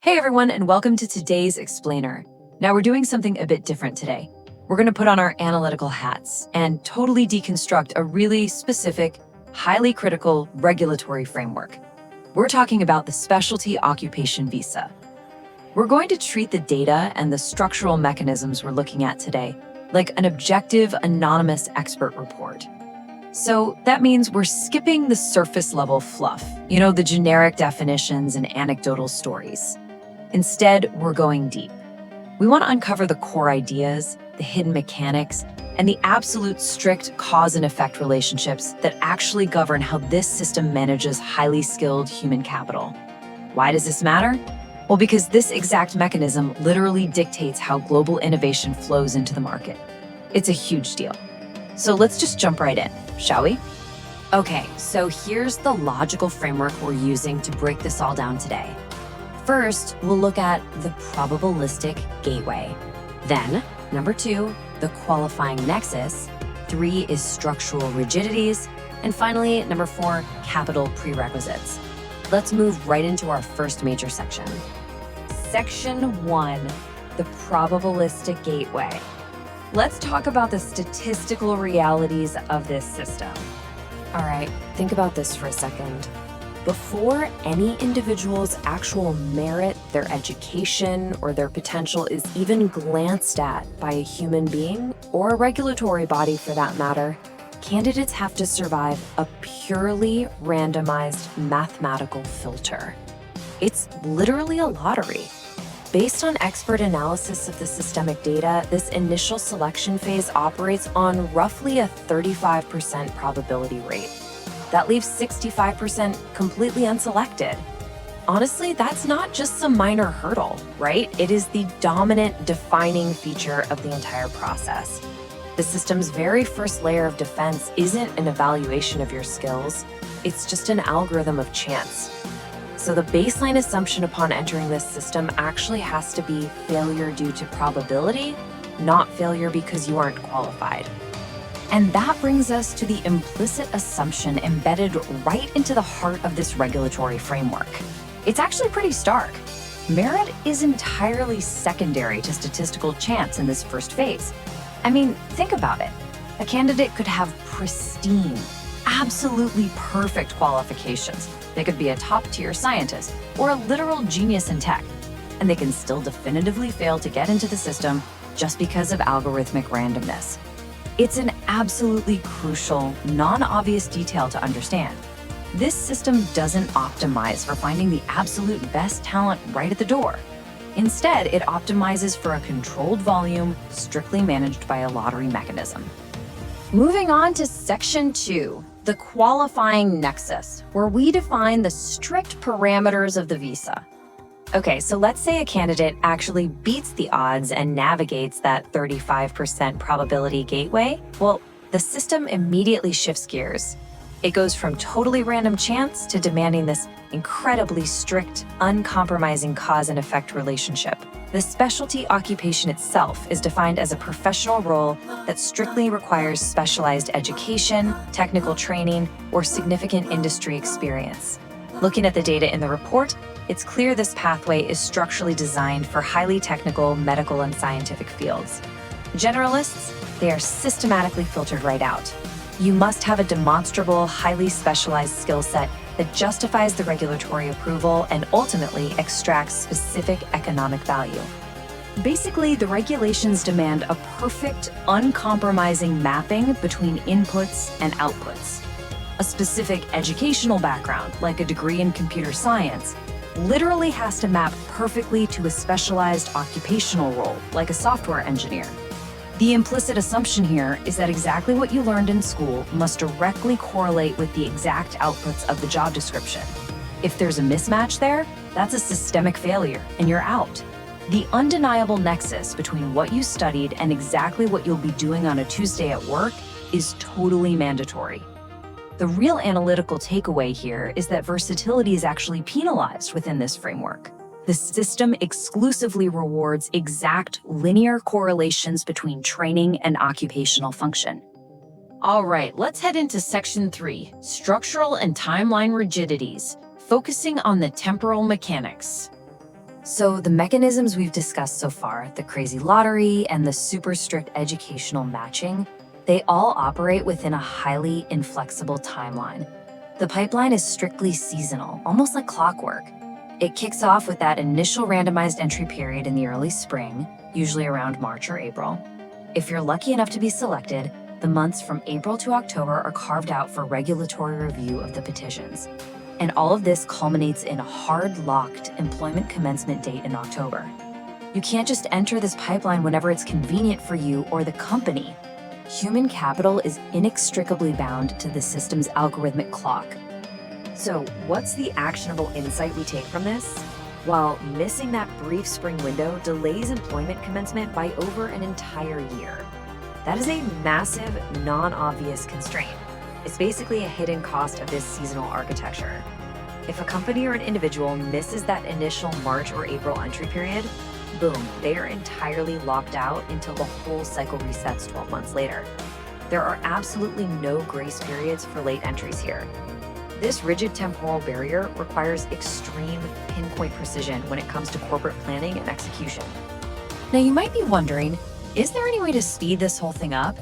Hey everyone, and welcome to today's Explainer. Now we're doing something a bit different today. We're going to put on our analytical hats and totally deconstruct a really specific, highly critical regulatory framework. We're talking about the Specialty Occupation Visa. We're going to treat the data and the structural mechanisms we're looking at today like an objective, anonymous expert report. So that means we're skipping the surface level fluff, the generic definitions and anecdotal stories. Instead, we're going deep. We want to uncover the core ideas, the hidden mechanics, and the absolute strict cause and effect relationships that actually govern how this system manages highly skilled human capital. Why does this matter? Well, because this exact mechanism literally dictates how global innovation flows into the market. It's a huge deal. So let's just jump right in, shall we? Okay, so here's the logical framework we're using to break this all down today. First, we'll look at the probabilistic gateway. Then, number 2, the qualifying nexus. 3 is structural rigidities. And finally, number 4, capital prerequisites. Let's move right into our first major section. Section 1, the probabilistic gateway. Let's talk about the statistical realities of this system. All right, think about this for a second. Before any individual's actual merit, their education, or their potential is even glanced at by a human being, or a regulatory body for that matter, candidates have to survive a purely randomized mathematical filter. It's literally a lottery. Based on expert analysis of the systemic data, this initial selection phase operates on roughly a 35% probability rate. That leaves 65% completely unselected. Honestly, that's not just some minor hurdle, right? It is the dominant defining feature of the entire process. The system's very first layer of defense isn't an evaluation of your skills, it's just an algorithm of chance. So the baseline assumption upon entering this system actually has to be failure due to probability, not failure because you aren't qualified. And that brings us to the implicit assumption embedded right into the heart of this regulatory framework. It's actually pretty stark. Merit is entirely secondary to statistical chance in this first phase. I mean, think about it. A candidate could have pristine, absolutely perfect qualifications. They could be a top-tier scientist or a literal genius in tech, and they can still definitively fail to get into the system just because of algorithmic randomness. It's an absolutely crucial, non-obvious detail to understand. This system doesn't optimize for finding the absolute best talent right at the door. Instead, it optimizes for a controlled volume, strictly managed by a lottery mechanism. Moving on to Section 2, the qualifying nexus, where we define the strict parameters of the visa. Okay, so let's say a candidate actually beats the odds and navigates that 35% probability gateway. Well, the system immediately shifts gears. It goes from totally random chance to demanding this incredibly strict, uncompromising cause and effect relationship. The specialty occupation itself is defined as a professional role that strictly requires specialized education, technical training, or significant industry experience. Looking at the data in the report, it's clear this pathway is structurally designed for highly technical medical and scientific fields. Generalists, they are systematically filtered right out. You must have a demonstrable, highly specialized skill set that justifies the regulatory approval and ultimately extracts specific economic value. Basically, the regulations demand a perfect, uncompromising mapping between inputs and outputs. A specific educational background, like a degree in computer science, literally has to map perfectly to a specialized occupational role, like a software engineer. The implicit assumption here is that exactly what you learned in school must directly correlate with the exact outputs of the job description. If there's a mismatch there, that's a systemic failure, and you're out. The undeniable nexus between what you studied and exactly what you'll be doing on a Tuesday at work is totally mandatory. The real analytical takeaway here is that versatility is actually penalized within this framework. The system exclusively rewards exact linear correlations between training and occupational function. All right, let's head into Section 3, Structural and Timeline Rigidities, focusing on the temporal mechanics. So the mechanisms we've discussed so far, the crazy lottery and the super strict educational matching, they all operate within a highly inflexible timeline. The pipeline is strictly seasonal, almost like clockwork. It kicks off with that initial randomized entry period in the early spring, usually around March or April. If you're lucky enough to be selected, the months from April to October are carved out for regulatory review of the petitions. And all of this culminates in a hard-locked employment commencement date in October. You can't just enter this pipeline whenever it's convenient for you or the company. Human capital is inextricably bound to the system's algorithmic clock. So, what's the actionable insight we take from this? While missing that brief spring window delays employment commencement by over an entire year. That is a massive, non-obvious constraint. It's basically a hidden cost of this seasonal architecture. If a company or an individual misses that initial March or April entry period, boom, they are entirely locked out until the whole cycle resets 12 months later. There are absolutely no grace periods for late entries here. This rigid temporal barrier requires extreme pinpoint precision when it comes to corporate planning and execution. Now you might be wondering, is there any way to speed this whole thing up?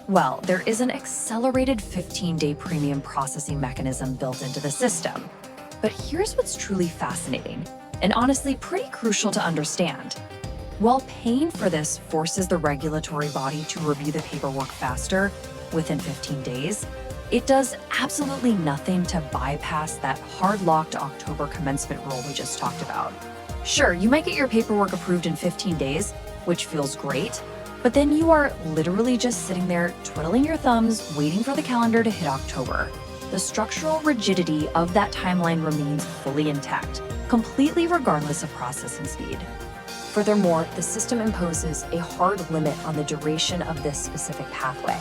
Well, there is an accelerated 15-day premium processing mechanism built into the system. But here's what's truly fascinating, and honestly pretty crucial to understand. While paying for this forces the regulatory body to review the paperwork faster, within 15 days, it does absolutely nothing to bypass that hard-locked October commencement rule we just talked about. Sure, you might get your paperwork approved in 15 days, which feels great, but then you are literally just sitting there twiddling your thumbs, waiting for the calendar to hit October. The structural rigidity of that timeline remains fully intact, completely regardless of processing speed. Furthermore, the system imposes a hard limit on the duration of this specific pathway.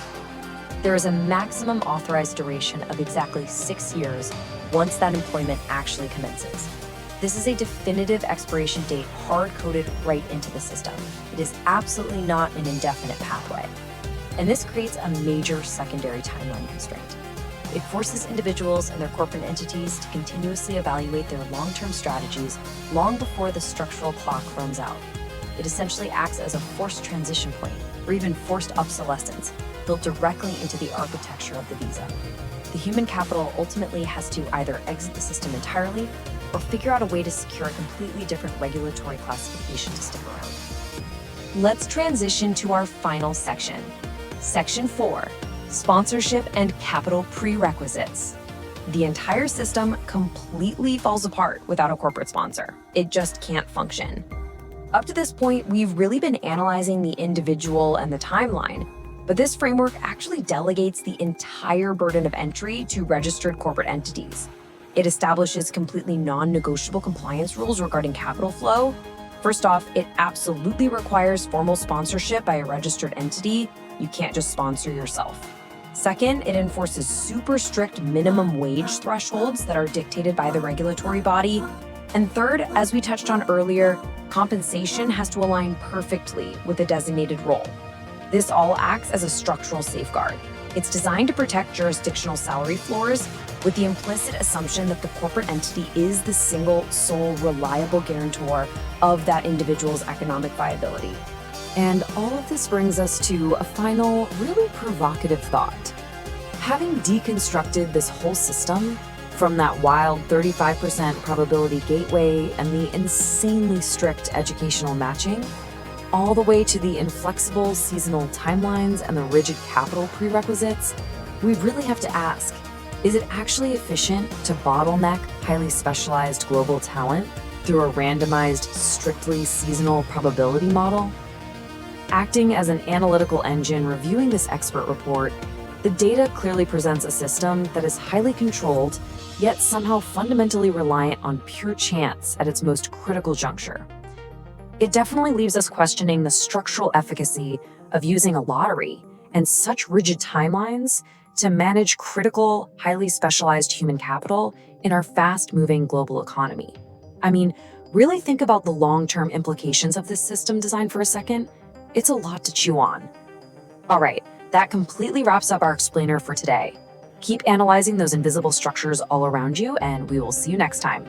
There is a maximum authorized duration of exactly 6 years once that employment actually commences. This is a definitive expiration date hard-coded right into the system. It is absolutely not an indefinite pathway. And this creates a major secondary timeline constraint. It forces individuals and their corporate entities to continuously evaluate their long-term strategies long before the structural clock runs out. It essentially acts as a forced transition point, or even forced obsolescence, built directly into the architecture of the visa. The human capital ultimately has to either exit the system entirely or figure out a way to secure a completely different regulatory classification to stick around. Let's transition to our final section. Section 4, Sponsorship and Capital Prerequisites. The entire system completely falls apart without a corporate sponsor. It just can't function. Up to this point, we've really been analyzing the individual and the timeline, but this framework actually delegates the entire burden of entry to registered corporate entities. It establishes completely non-negotiable compliance rules regarding capital flow. First off, it absolutely requires formal sponsorship by a registered entity. You can't just sponsor yourself. Second, it enforces super strict minimum wage thresholds that are dictated by the regulatory body. And third, as we touched on earlier, compensation has to align perfectly with the designated role. This all acts as a structural safeguard. It's designed to protect jurisdictional salary floors with the implicit assumption that the corporate entity is the single, sole, reliable guarantor of that individual's economic viability. And all of this brings us to a final, really provocative thought. Having deconstructed this whole system, from that wild 35% probability gateway and the insanely strict educational matching, all the way to the inflexible seasonal timelines and the rigid capital prerequisites, we really have to ask, is it actually efficient to bottleneck highly specialized global talent through a randomized, strictly seasonal probability model? Acting as an analytical engine reviewing this expert report, the data clearly presents a system that is highly controlled, yet somehow fundamentally reliant on pure chance at its most critical juncture. It definitely leaves us questioning the structural efficacy of using a lottery and such rigid timelines to manage critical, highly specialized human capital in our fast-moving global economy. I mean, really think about the long-term implications of this system design for a second. It's a lot to chew on. All right, that completely wraps up our explainer for today. Keep analyzing those invisible structures all around you, and we will see you next time.